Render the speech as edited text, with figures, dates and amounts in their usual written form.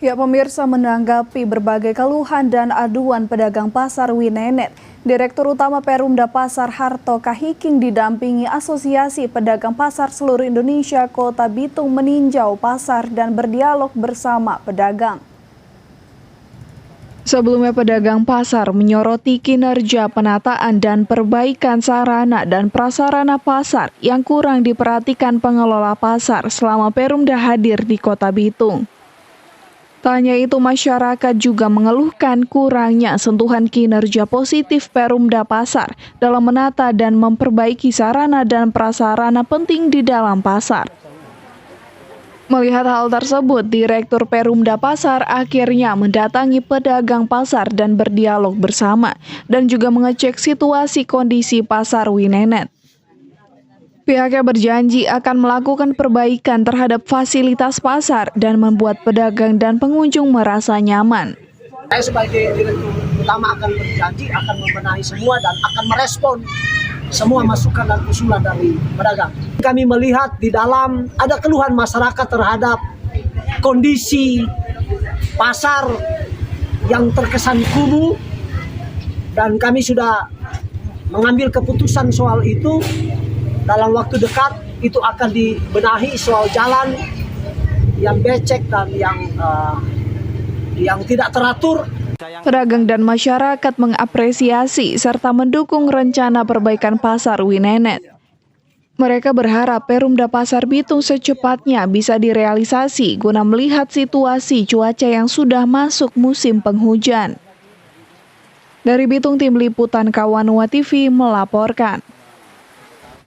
Ya, pemirsa, menanggapi berbagai keluhan dan aduan pedagang pasar Winenet, Direktur Utama Perumda Pasar Harto Kahiking didampingi Asosiasi Pedagang Pasar Seluruh Indonesia Kota Bitung meninjau pasar dan berdialog bersama pedagang. Sebelumnya, pedagang pasar menyoroti kinerja penataan dan perbaikan sarana dan prasarana pasar yang kurang diperhatikan pengelola pasar selama Perumda hadir di Kota Bitung. Tak hanya itu, masyarakat juga mengeluhkan kurangnya sentuhan kinerja positif Perumda Pasar dalam menata dan memperbaiki sarana dan prasarana penting di dalam pasar. Melihat hal tersebut, Direktur Perumda Pasar akhirnya mendatangi pedagang pasar dan berdialog bersama, dan juga mengecek situasi kondisi pasar Winenet. Pihaknya berjanji akan melakukan perbaikan terhadap fasilitas pasar dan membuat pedagang dan pengunjung merasa nyaman. Saya sebagai Direktur Utama akan berjanji akan membenahi semua dan akan merespon semua masukan dan usulan dari pedagang. Kami melihat di dalam ada keluhan masyarakat terhadap kondisi pasar yang terkesan kumuh, dan kami sudah mengambil keputusan soal itu. Dalam waktu dekat itu akan dibenahi soal jalan yang becek dan yang tidak teratur. Pedagang dan masyarakat mengapresiasi serta mendukung rencana perbaikan pasar Winenet. Mereka berharap Perumda Pasar Bitung secepatnya bisa direalisasi guna melihat situasi cuaca yang sudah masuk musim penghujan. Dari Bitung, Tim Liputan Kawanua TV melaporkan.